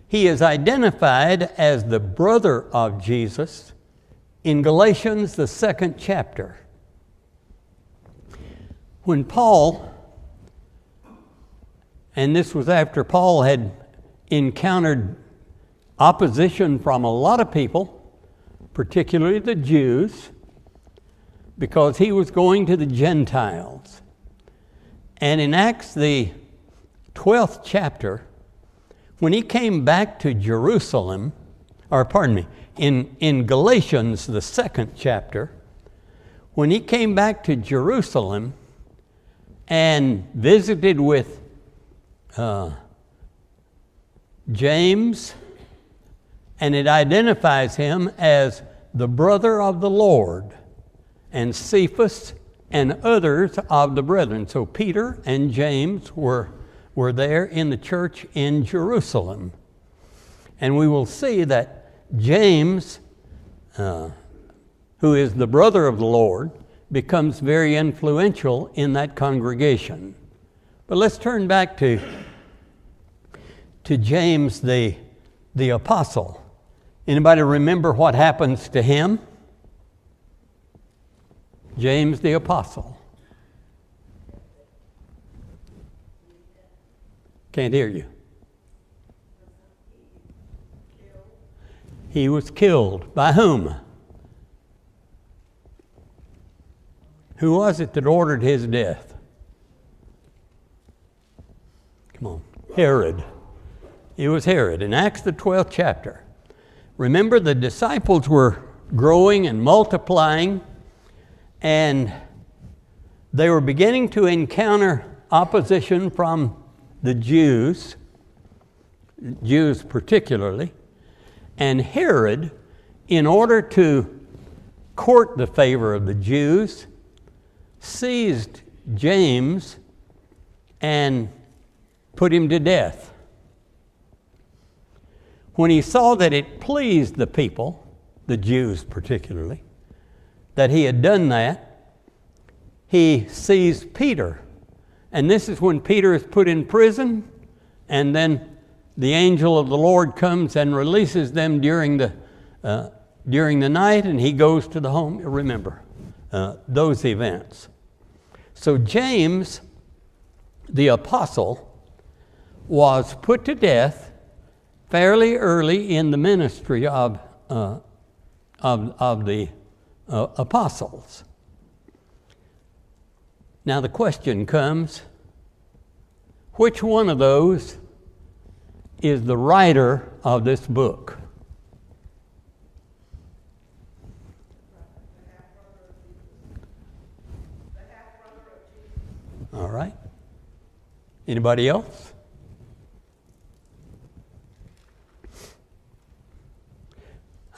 He is identified as the brother of Jesus in Galatians, the 2nd chapter. When Paul, and this was after Paul had encountered opposition from a lot of people, particularly the Jews, because he was going to the Gentiles. And in Acts, the 12th chapter, when he came back to Jerusalem, in Galatians, the 2nd chapter, when he came back to Jerusalem and visited with James, and it identifies him as the brother of the Lord, and Cephas and others of the brethren. So Peter and James were there in the church in Jerusalem. And we will see that James, who is the brother of the Lord, becomes very influential in that congregation. But let's turn back to James the apostle. Anybody remember what happens to him? James the apostle. Can't hear you. He was killed. By whom? Who was it that ordered his death? Come on. Herod. It was Herod. In Acts the 12th chapter. Remember, the disciples were growing and multiplying, and they were beginning to encounter opposition from the Jews particularly. And Herod, in order to court the favor of the Jews, seized James and put him to death. When he saw that it pleased the people, the Jews particularly, that he had done that, he seized Peter. And this is when Peter is put in prison, and then the angel of the Lord comes and releases them during the night, and he goes to the home. Remember those events. So James, the apostle, was put to death fairly early in the ministry of the apostles. Now the question comes, which one of those is the writer of this book? All right. Anybody else?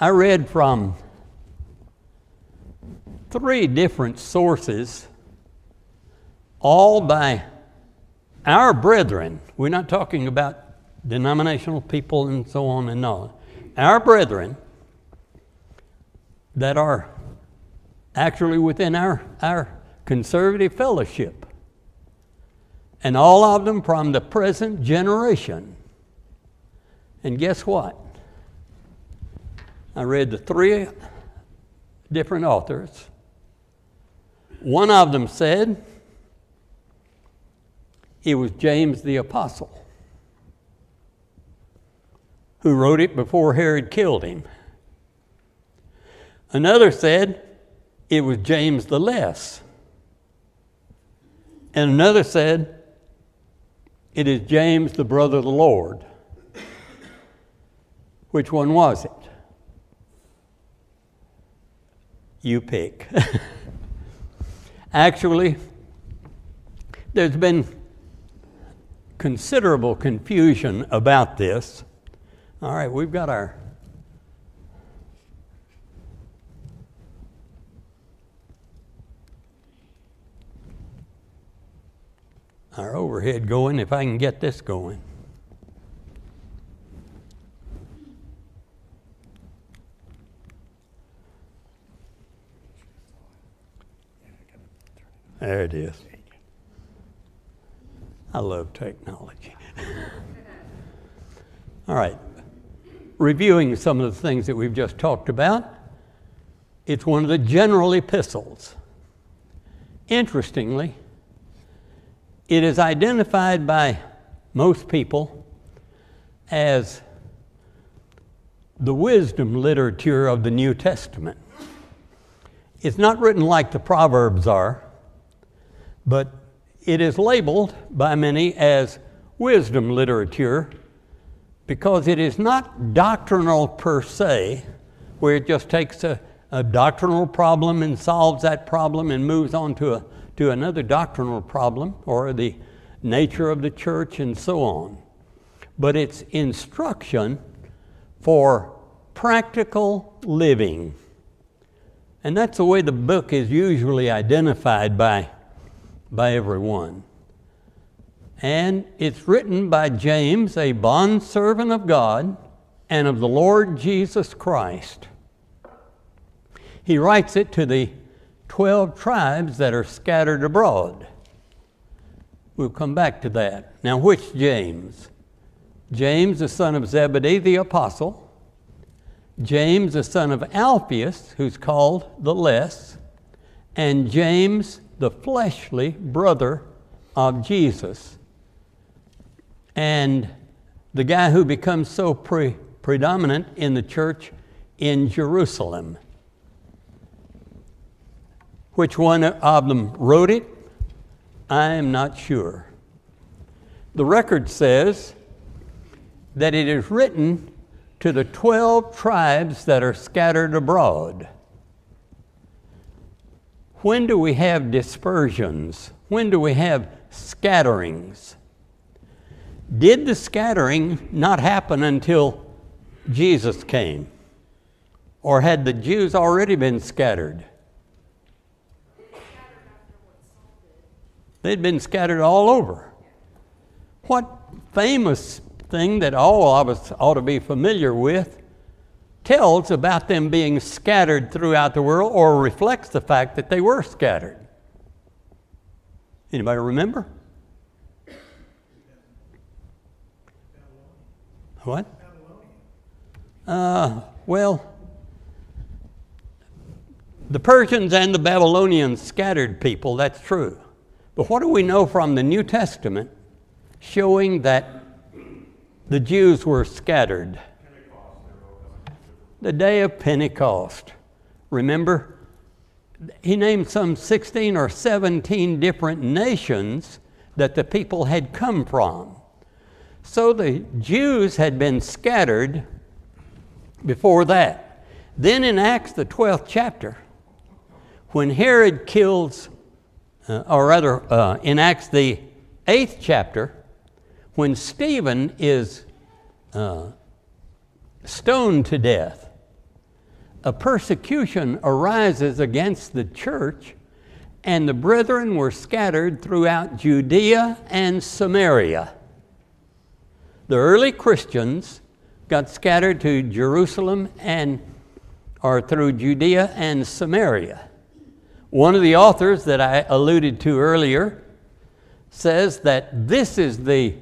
I read from 3 different sources, all by our brethren. We're not talking about denominational people and so on and all. Our brethren that are actually within our conservative fellowship. And all of them from the present generation. And guess what? I read the 3 different authors. One of them said it was James the apostle, who wrote it before Herod killed him. Another said it was James the Less. And another said it is James the brother of the Lord. Which one was it? You pick. Actually, there's been considerable confusion about this. All right, we've got our overhead going, if I can get this going. There it is. I love technology. All right. reviewing some of the things that we've just talked about. It's one of the general epistles. Interestingly, it is identified by most people as the wisdom literature of the New Testament. It's not written like the Proverbs are, but it is labeled by many as wisdom literature because it is not doctrinal per se, where it just takes a doctrinal problem and solves that problem and moves on to another doctrinal problem or the nature of the church and so on. But it's instruction for practical living. And that's the way the book is usually identified by everyone. And it's written by James, a bondservant of God and of the Lord Jesus Christ. He writes it to the 12 tribes that are scattered abroad. We'll come back to that. Now, which James? James, the son of Zebedee, the apostle. James, the son of Alphaeus, who's called the Less. And James, the fleshly brother of Jesus. And the guy who becomes so predominant in the church in Jerusalem. Which one of them wrote it? I am not sure. The record says that it is written to the 12 tribes that are scattered abroad. When do we have dispersions? When do we have scatterings? Did the scattering not happen until Jesus came? Or had the Jews already been scattered? They'd been scattered all over. What famous thing that all of us ought to be familiar with tells about them being scattered throughout the world or reflects the fact that they were scattered? Anybody remember? What? Well, the Persians and the Babylonians scattered people, that's true. But what do we know from the New Testament showing that the Jews were scattered? The day of Pentecost. Remember, he named some 16 or 17 different nations that the people had come from. So the Jews had been scattered before that. Then in Acts, the 12th chapter, when Herod kills, in Acts, the 8th chapter, when Stephen is stoned to death, a persecution arises against the church, and the brethren were scattered throughout Judea and Samaria. The early Christians got scattered to Jerusalem or through Judea and Samaria. One of the authors that I alluded to earlier says that this is the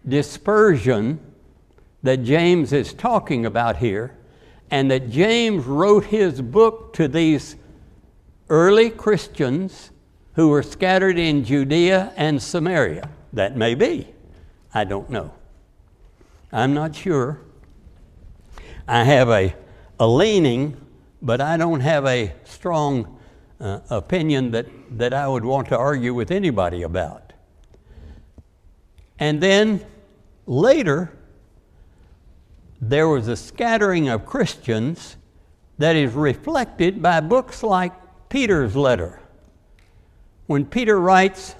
dispersion that James is talking about here, and that James wrote his book to these early Christians who were scattered in Judea and Samaria. That may be. I don't know. I'm not sure. I have a leaning, but I don't have a strong opinion that I would want to argue with anybody about. And then later, there was a scattering of Christians that is reflected by books like Peter's letter. When Peter writes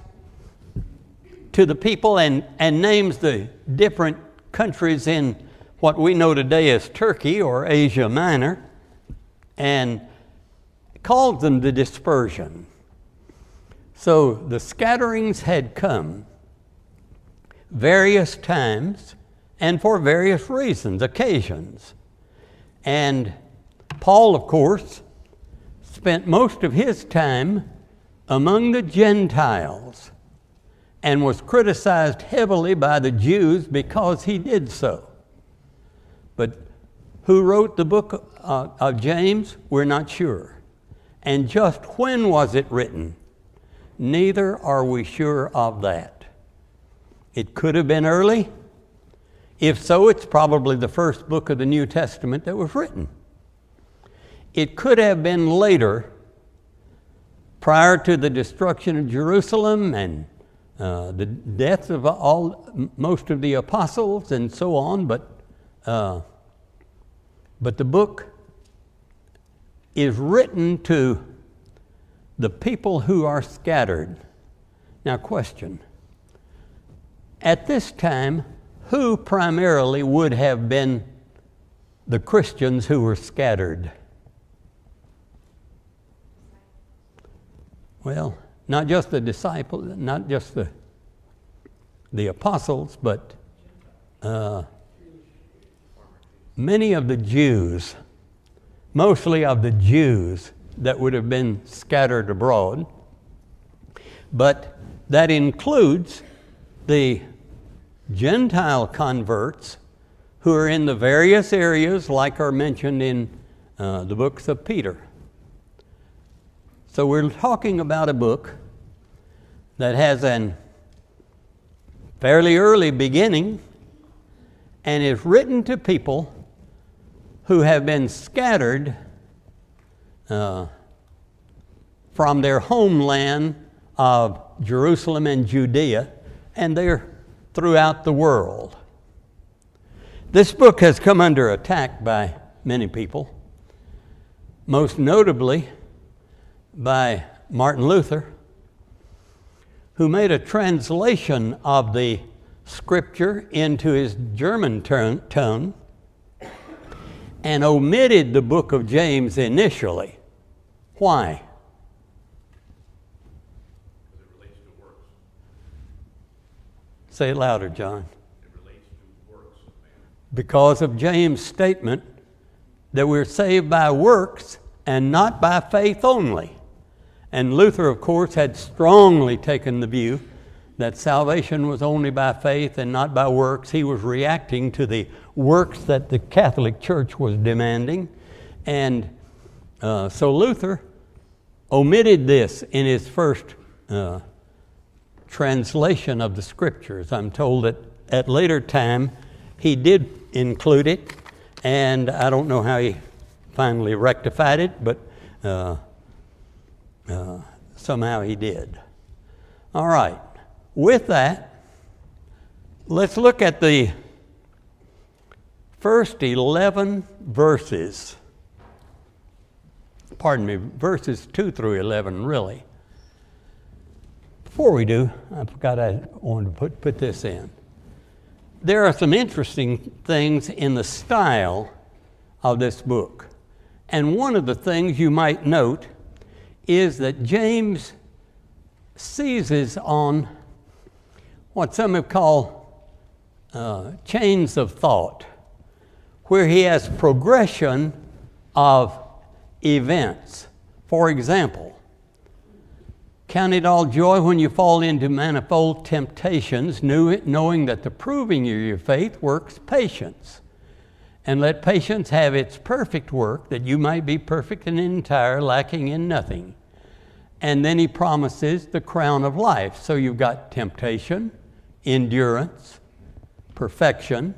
to the people and names the different countries in what we know today as Turkey or Asia Minor, and called them the dispersion. So the scatterings had come various times and for various reasons, occasions. And Paul, of course, spent most of his time among the Gentiles and was criticized heavily by the Jews because he did so. But Who wrote the book of James? We're not sure. And just when was it written? Neither are we sure of that. It could have been early. If so, it's probably the first book of the New Testament that was written. It could have been later, prior to the destruction of Jerusalem and the death of most of the apostles and so on, but the book is written to the people who are scattered. Now, question. At this time, who primarily would have been the Christians who were scattered? Well, not just the disciples, not just the apostles, but many of the Jews, mostly of the Jews that would have been scattered abroad. But that includes the Gentile converts who are in the various areas like are mentioned in the books of Peter. So we're talking about a book that has a fairly early beginning and is written to people who have been scattered from their homeland of Jerusalem and Judea, and they're throughout the world. This book has come under attack by many people, most notably by Martin Luther, who made a translation of the scripture into his German tongue and omitted the book of James initially. Why? Because it relates to works. Say it louder, John. It relates to works. Because of James' statement that we're saved by works and not by faith only. And Luther, of course, had strongly taken the view that salvation was only by faith and not by works. He was reacting to the works that the Catholic Church was demanding. And so Luther omitted this in his first translation of the Scriptures. I'm told that at later time he did include it, and I don't know how he finally rectified it, but somehow he did. All right. With that, let's look at the first 11 verses. Pardon me, verses 2 through 11, really. Before we do, I forgot I wanted to put this in. There are some interesting things in the style of this book. And one of the things you might note is that James seizes on what some have called chains of thought, where he has progression of events. For example, count it all joy when you fall into manifold temptations, knowing that the proving of your faith works patience. And let patience have its perfect work, that you might be perfect and entire, lacking in nothing. And then he promises the crown of life. So you've got temptation, endurance, perfection,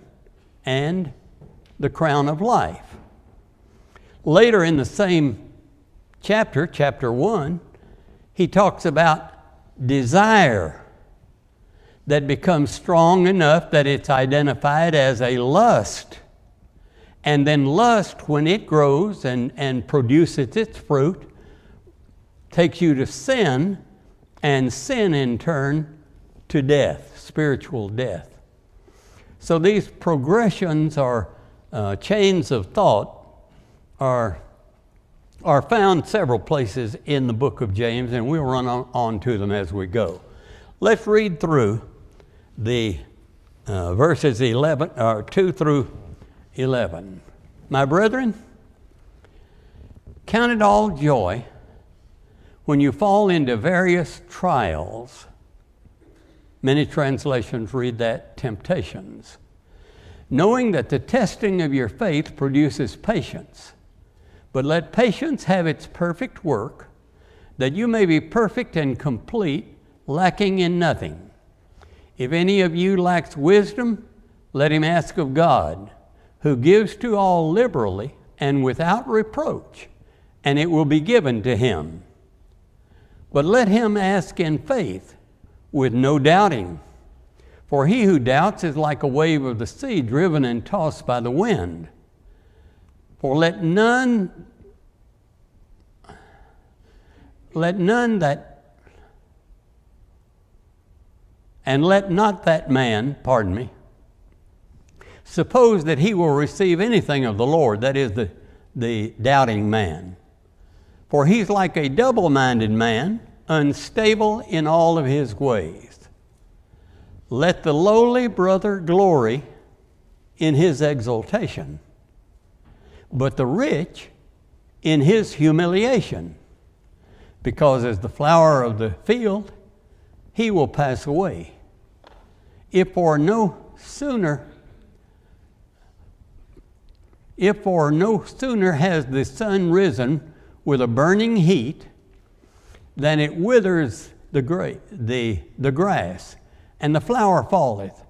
and the crown of life. Later in the same chapter, chapter 1, he talks about desire that becomes strong enough that it's identified as a lust. And then lust, when it grows and produces its fruit, takes you to sin, and sin in turn to death, spiritual death. So these progressions or chains of thought are found several places in the book of James, and we'll run on to them as we go. Let's read through the verses 2 through 11. My brethren, count it all joy when you fall into various trials. Many translations read that temptations. knowing that the testing of your faith produces patience. But let patience have its perfect work, that you may be perfect and complete, lacking in nothing. If any of you lacks wisdom, let him ask of God, who gives to all liberally and without reproach, and it will be given to him. But let him ask in faith, with no doubting. For he who doubts is like a wave of the sea, driven and tossed by the wind. For let not that man, suppose that he will receive anything of the Lord, that is the doubting man. For he's like a double-minded man, unstable in all of his ways. Let the lowly brother glory in his exaltation, but the rich in his humiliation, because as the flower of the field, he will pass away. If for no sooner has the sun risen with a burning heat, than it withers the grass, and the flower falleth,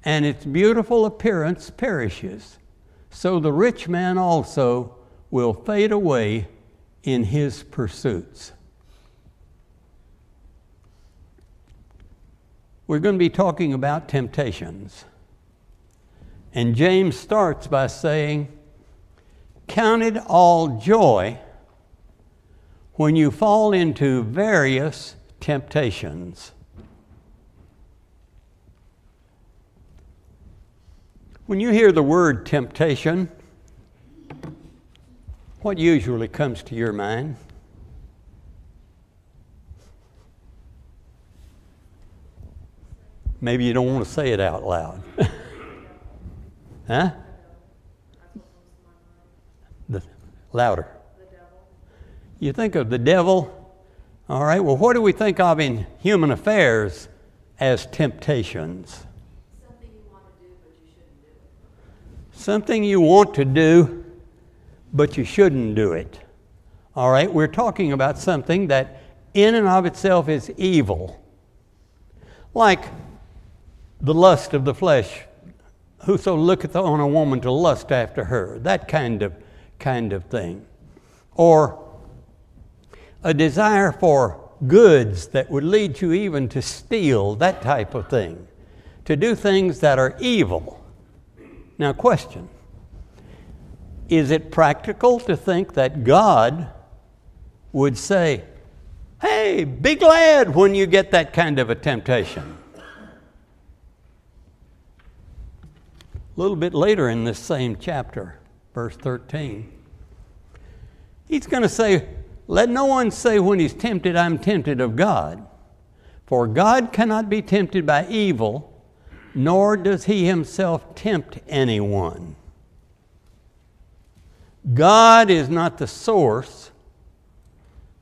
and its beautiful appearance perishes. So the rich man also will fade away in his pursuits. We're going to be talking about temptations. And James starts by saying, "Count it all joy when you fall into various temptations." When you hear the word temptation, what usually comes to your mind? Maybe you don't want to say it out loud. Huh? Louder. You think of the devil. All right, well, what do we think of in human affairs as temptations? Something you want to do, but you shouldn't do it. Something you want to do, but you shouldn't do it. All right, we're talking about something that in and of itself is evil. Like the lust of the flesh. Whoso looketh on a woman to lust after her. That kind of thing. Or a desire for goods that would lead you even to steal, that type of thing. To do things that are evil. Now, question. Is it practical to think that God would say, "Hey, be glad when you get that kind of a temptation"? A little bit later in this same chapter, verse 13, he's going to say, "Let no one say when he's tempted, I'm tempted of God. For God cannot be tempted by evil, nor does he himself tempt anyone." God is not the source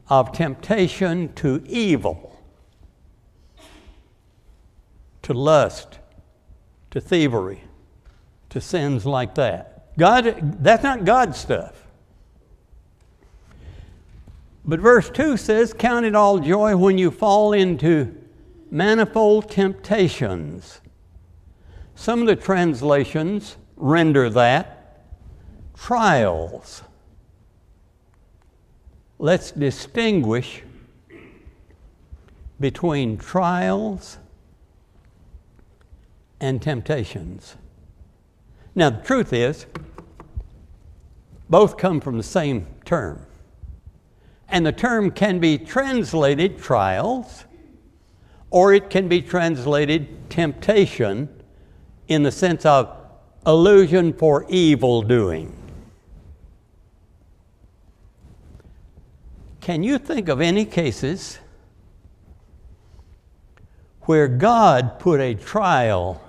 of temptation to evil, to lust, to thievery, to sins like that. That's not God's stuff. But verse 2 says, "Count it all joy when you fall into manifold temptations." Some of the translations render that trials. Let's distinguish between trials and temptations. Now, the truth is, both come from the same term. And the term can be translated trials, or it can be translated temptation in the sense of illusion for evil doing. Can you think of any cases where God put a trial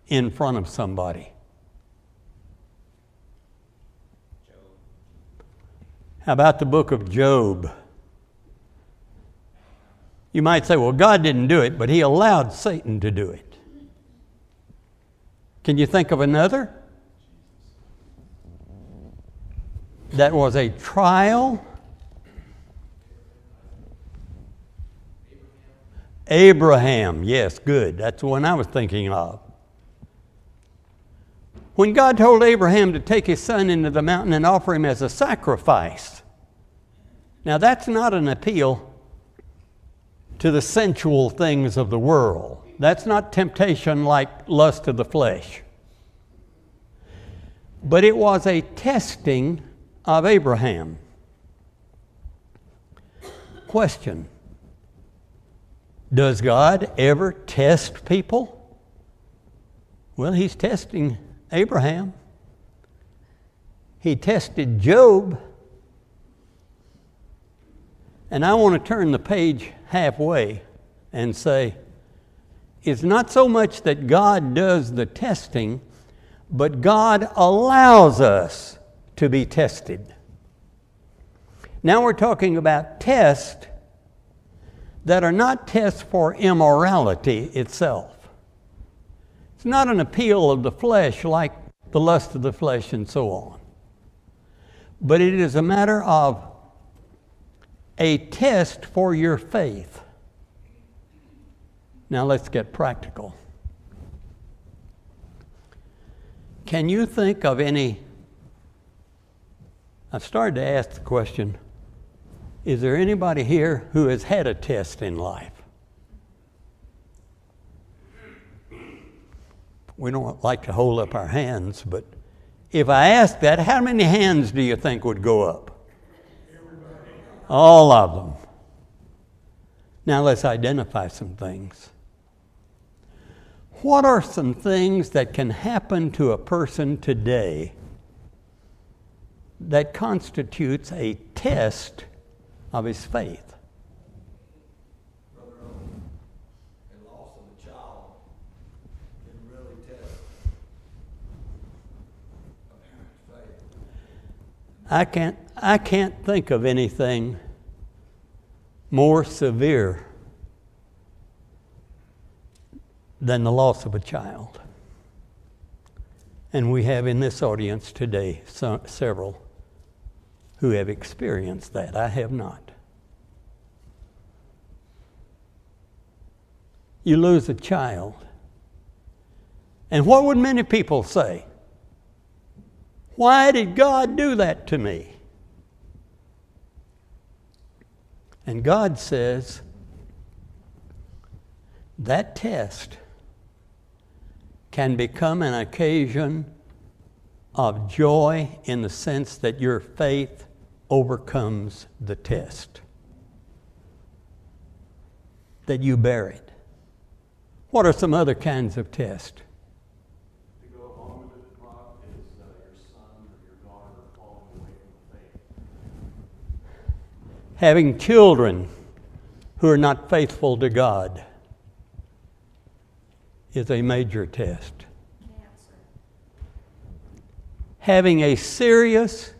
in front of somebody? How about the book of Job? You might say, well, God didn't do it, but he allowed Satan to do it. Can you think of another? That was a trial. Abraham, yes, good. That's the one I was thinking of. When God told Abraham to take his son into the mountain and offer him as a sacrifice. Now that's not an appeal to the sensual things of the world. That's not temptation like lust of the flesh. But it was a testing of Abraham. Question: does God ever test people? Well, he's testing Abraham. He tested Job. And I want to turn the page halfway and say, it's not so much that God does the testing, but God allows us to be tested. Now we're talking about tests that are not tests for immorality itself. It's not an appeal of the flesh like the lust of the flesh and so on. But it is a matter of a test for your faith. Now let's get practical. Can you think of any... I've started to ask the question, is there anybody here who has had a test in life? We don't like to hold up our hands, but if I ask that, how many hands do you think would go up? Everybody. All of them. Now let's identify some things. What are some things that can happen to a person today that constitutes a test of his faith? I can't think of anything more severe than the loss of a child. And we have in this audience today several who have experienced that. I have not. You lose a child. And what would many people say? Why did God do that to me? And God says, that test can become an occasion of joy in the sense that your faith overcomes the test. That you bear it. What are some other kinds of tests? Having children who are not faithful to God is a major test. Cancer. Having a serious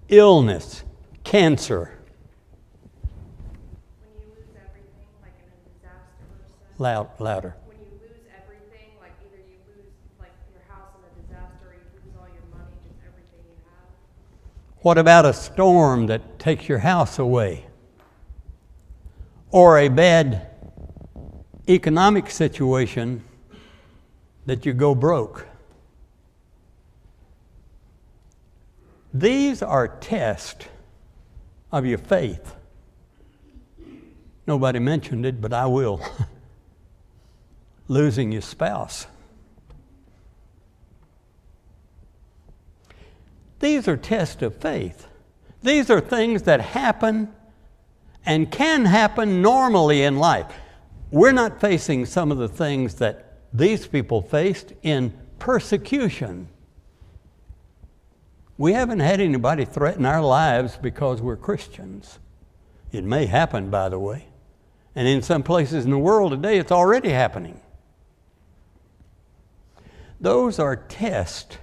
illness, cancer. When you lose everything, like in a disaster or something. Louder. When you lose everything, like either you lose like your house in a disaster or you lose all your money, just everything you have. What about a storm that takes your house away? Or a bad economic situation that you go broke? These are tests of your faith. Nobody mentioned it, but I will. Losing your spouse. These are tests of faith. These are things that happen and can happen normally in life. We're not facing some of the things that these people faced in persecution. We haven't had anybody threaten our lives because we're Christians. It may happen, by the way. And in some places in the world today, it's already happening. Those are tests.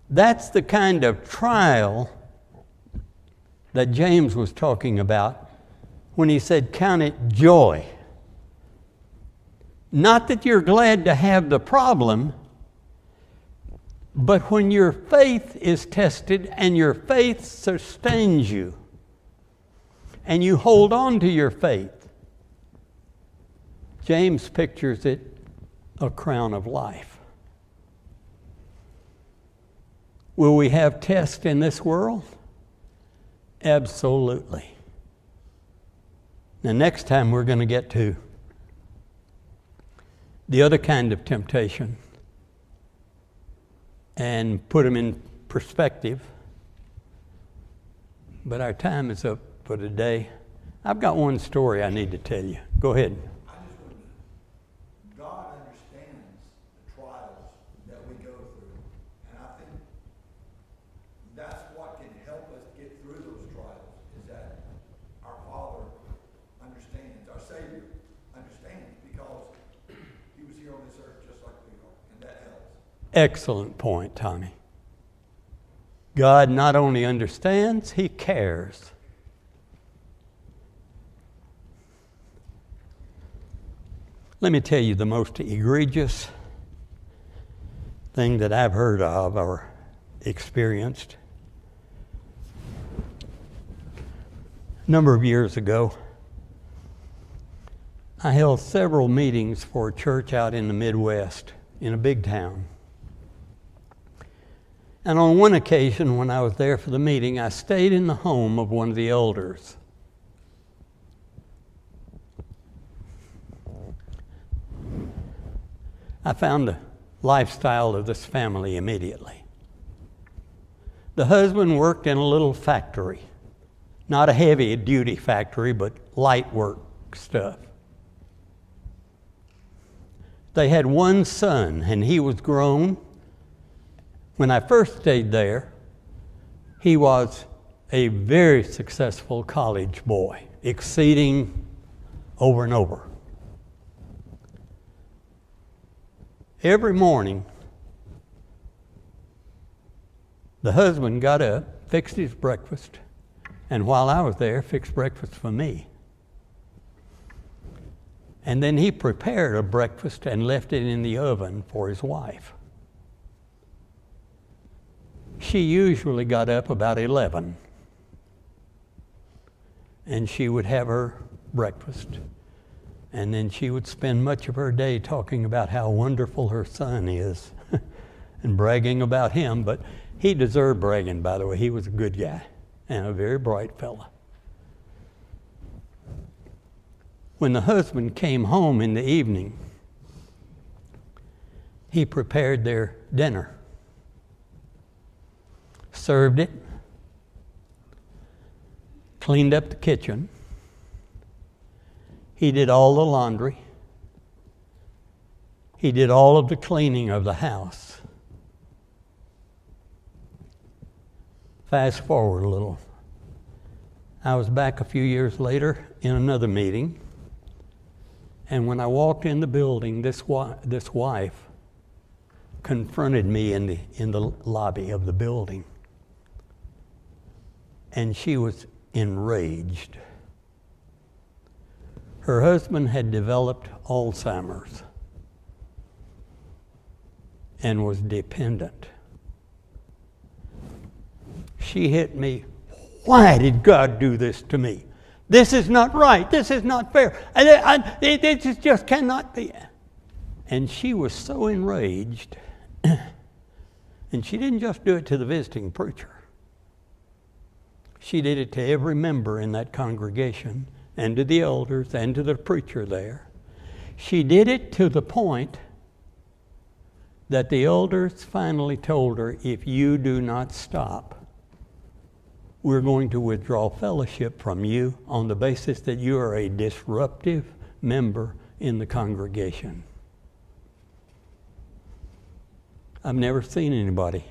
That's the kind of trial that James was talking about when he said, count it joy. Not that you're glad to have the problem, but when your faith is tested and your faith sustains you, and you hold on to your faith, James pictures it a crown of life. Will we have tests in this world? Absolutely. Now, next time we're going to get to the other kind of temptation and put them in perspective. But our time is up for today. I've got one story I need to tell you. Go ahead. I just want to, God understands the trials that we go through. And I think that's what can help us get through those trials, is that our Father understands, our Savior understands, because He was here on this earth just like we are, and that helps. Excellent point, Tommy. God not only understands, He cares. Let me tell you the most egregious thing that I've heard of or experienced. A number of years ago, I held several meetings for a church out in the Midwest in a big town. And on one occasion, when I was there for the meeting, I stayed in the home of one of the elders. I found the lifestyle of this family immediately. The husband worked in a little factory, not a heavy-duty factory, but light work stuff. They had one son, and he was grown. When I first stayed there, he was a very successful college boy, exceeding over and over. Every morning, the husband got up, fixed his breakfast, and while I was there, fixed breakfast for me. And then he prepared a breakfast and left it in the oven for his wife. She usually got up about 11, and she would have her breakfast. And then she would spend much of her day talking about how wonderful her son is and bragging about him. But he deserved bragging, by the way. He was a good guy and a very bright fella. When the husband came home in the evening, he prepared their dinner, served it, cleaned up the kitchen. He did all the laundry. He did all of the cleaning of the house. Fast forward a little. I was back a few years later in another meeting, and when I walked in the building, this wife confronted me in the lobby of the building, and she was enraged. Her husband had developed Alzheimer's and was dependent. She hit me. Why did God do this to me? This is not right. This is not fair. It just cannot be. And she was so enraged. And she didn't just do it to the visiting preacher. She did it to every member in that congregation, and to the elders, and to the preacher there. She did it to the point that the elders finally told her, if you do not stop, we're going to withdraw fellowship from you on the basis that you are a disruptive member in the congregation. I've never seen anybody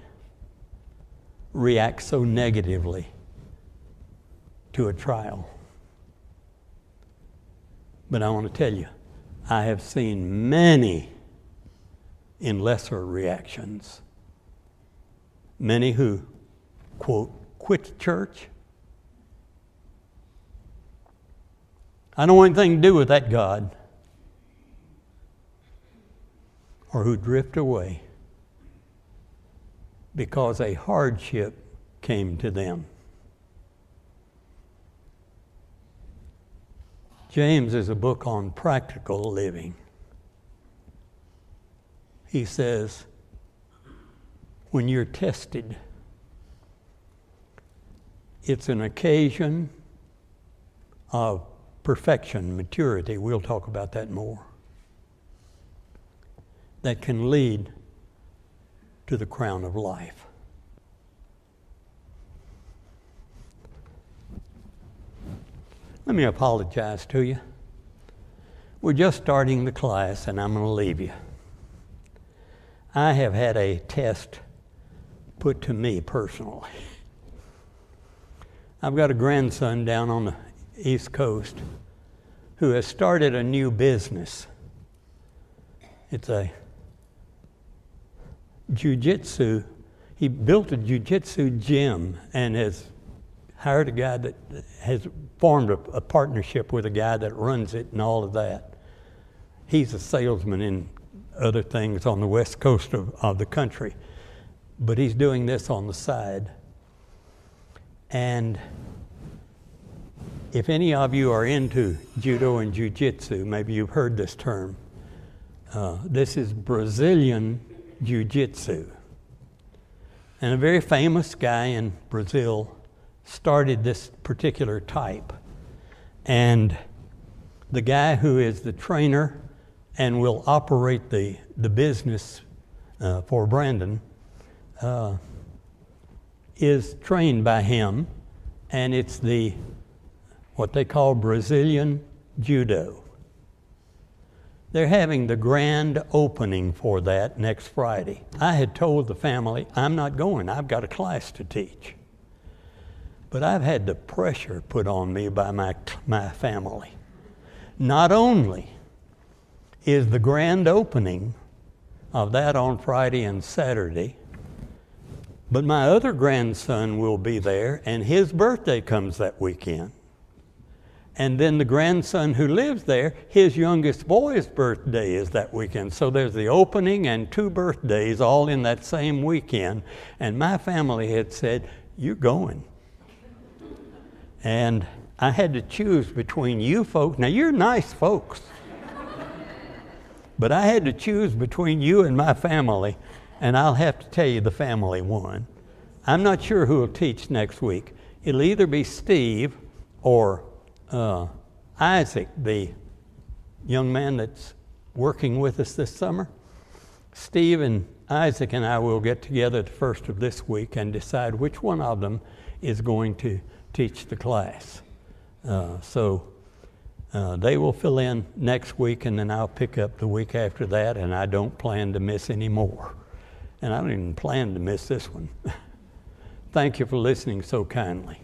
react so negatively to a trial. But I want to tell you, I have seen many in lesser reactions. Many who, quote, quit church. I don't want anything to do with that God. or who drift away because a hardship came to them. James is a book on practical living. He says, when you're tested, it's an occasion of perfection, maturity. We'll talk about that more. That can lead to the crown of life. Let me apologize to you. We're just starting the class and I'm going to leave you. I have had a test put to me personally. I've got a grandson down on the East Coast who has started a new business. It's a jiu-jitsu. He built a jiu-jitsu gym and has hired a guy that has formed a partnership with a guy that runs it and all of that. He's a salesman in other things on the west coast of the country, but he's doing this on the side. And if any of you are into judo and jiu-jitsu, maybe you've heard this term. This is Brazilian jiu-jitsu. And a very famous guy in Brazil started this particular type. And the guy who is the trainer and will operate the business for Brandon is trained by him, and it's what they call Brazilian Judo. They're having the grand opening for that next Friday. I had told the family, I'm not going, I've got a class to teach. But I've had the pressure put on me by my family. Not only is the grand opening of that on Friday and Saturday, but my other grandson will be there, and his birthday comes that weekend. And then the grandson who lives there, his youngest boy's birthday is that weekend. So there's the opening and 2 birthdays all in that same weekend. And my family had said, you're going. And I had to choose between you folks. Now, you're nice folks. But I had to choose between you and my family, and I'll have to tell you the family won. I'm not sure who will teach next week. It'll either be Steve or Isaac, the young man that's working with us this summer. Steve and Isaac and I will get together the first of this week and decide which one of them is going to teach the class. So they will fill in next week, and then I'll pick up the week after that, and I don't plan to miss any more. And I don't even plan to miss this one. Thank you for listening so kindly.